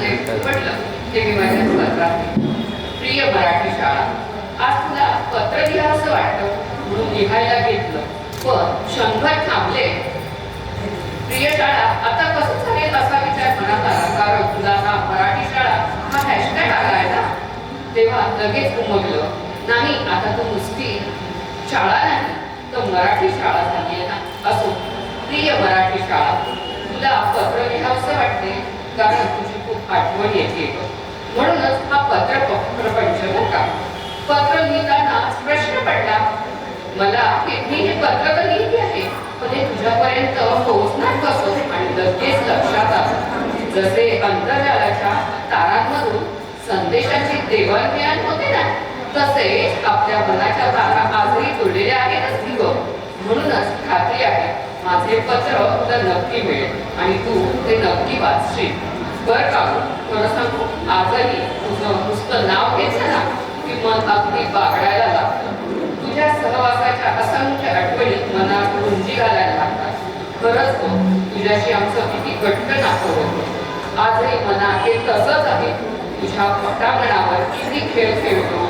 म्हणजे म्हटलं ते मी माझ्या पत्रात. प्रिय मराठी शाळा, आज तुला पत्र लिहावंसं वाटतं म्हणून लिहायला घेतलं, पण क्षणभर थांबले. प्रिय शाळा, आता कसं चालेल असा विचार मनात आला, कारण तुला हा मराठी शाळा हा हॅशटॅग आलाय ना. तेव्हा लगेच उमगलं, नाही आता तू नुसती शाळा नाही तर मराठी शाळा झाली ना. असो, प्रिय मराठी शाळा, तुला पत्र लिहावंसं वाटते कारण तुझी खूप आठवण येते, म्हणूनच हा पत्र प्रपंच बरं का. पत्र लिहिताना प्रश्न पडला मला की मी हे पत्र तर लिहिते आहे, पण हे तुझ्यापर्यंत पोहोचणार कसं. आणि लगेच लक्षात आलं, जसे अंतर्जालाच्या तारांमधून संदेशाची देवाणघेवाण होते ना, तसेच आपल्या मनाच्या तारा आजही जोडलेल्या आहेतच की गं. म्हणूनच खात्री आहे माझे पत्र तुला नक्की मिळेल आणि तू ते नक्की वाचशील बरं का. खरं सांगू, आजही तुझं नुसतं नाव घ्यायचं ना की मन अगदी बागडायला लागतं. तुझ्या सहवासाच्या असंख्य आठवणी मनात रुंजी घालायला लागतात. खरंच हो, तुझ्याशी आमचं किती घट्ट नातं होतं. आजही मनात हे तसंच आहे. तुझ्या पटांगणावर किती खेळ खेळतो,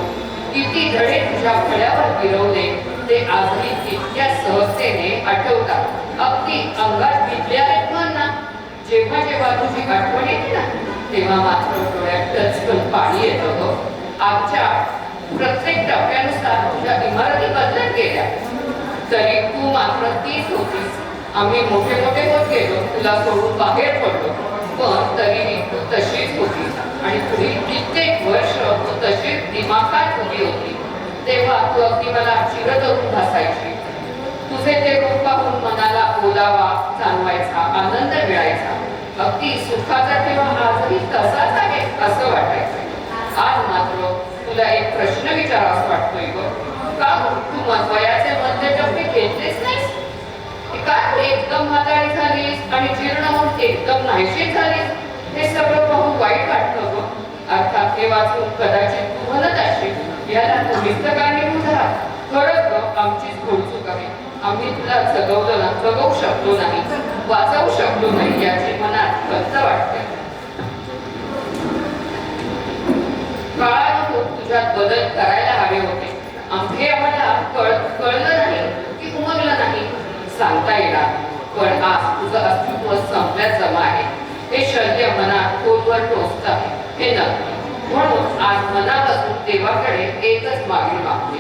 किती धडे तुझ्या फळ्यावर फिरवले ते आजही तितक्या सहजतेने आठवतात. अगदी अंगात भिजल्या आहेत ना. जेव्हा जेव्हा तुझी आठवण येते ना, तेव्हा मात्र डोळ्यात टचकन पाणी येतं गं. आजच्या प्रत्येक टप्प्यानुसार तुझ्या इमारती बदलत गेल्या, तरी तू मात्र तीच होतीस. आम्ही मोठे मोठे होत गेलो, तुला सोडून बाहेर पडलो, पण तरीही तू तशीच होतीस. आणि पुढील कित्येक वर्ष तू तशीच दिमाखात उभी होती. तेव्हा तू अगदी मला चिरतरून भासायची. तुझे ते रूप पाहून मनाला ओलावा जाणवायचा, आनंद मिळायचा. अगदी सुखाचा तेव्हा आजही तसाच आहे असं वाटायचं. आज मात्र तुला एक प्रश्न विचारावा वाटतोय ग. का तू वयाचे मधले टप्पे घेतलेच नाहीस? काय तू एकदम म्हातारी झालीस आणि जीर्ण होऊन एकदम नाहीशी झालीस? हे सगळं पाहून वाईट वाटतं ग. अर्थात हे वाचून कदाचित तू म्हणत असशील, याला तुम्हीच तर कारणीभूत आहात. खरंच ग, आमचीच भूलचूक आहे. आम्ही तुला जगवू शकलो नाही, वाचवू शकलो नाही याची मनात खंत वाटते. काळानुरूप तुझ्यात बदल करायला हवे होते. आम्ही आम्हाला कळलं नाही की उमगलं नाही सांगता येणार, पण आज तुझं अस्तित्व संपल्यात जमा आहे हे शल्य मनात खोलवर टोचत आहे हे नक्की. म्हणून आज मनापासून देवाकडे एकच मागणी मागते,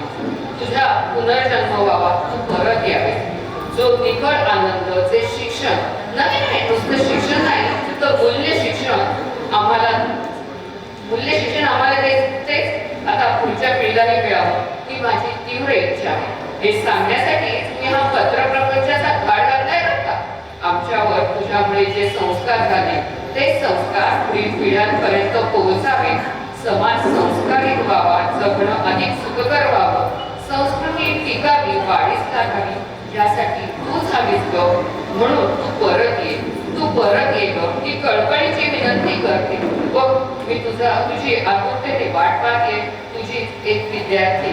तुझा पुनर्जन्म व्हावा, तू परत यावे. जो निखळ आनंद, जे शिक्षण नाही, नुसतं शिक्षण नाही तर मूल्य शिक्षण आम्हाला तेच आता पुढच्या पिढीलाही मिळावं ही माझी तीव्र इच्छा आहे. हे सांगण्यासाठी तुम्ही हा पत्र प्रपंचाचा धाड घातलाय का. आमच्यावर तुझ्यामुळे जे संस्कार झाले ते संस्कार पुढील पिढ्यांपर्यंत पोहोचावे. समाज संस्कारित व्हावा, जगणं अधिक सुखकर व्हावं, संस्कृती टिकावी, वाढीस लागावी, यासाठी तूच हवीस ग. म्हणून तू परत ये ग, ही कळकळीची विनंती करते. बघ, मी तुझी आतुरतेने वाट पाहते, तुझी एक विद्यार्थी.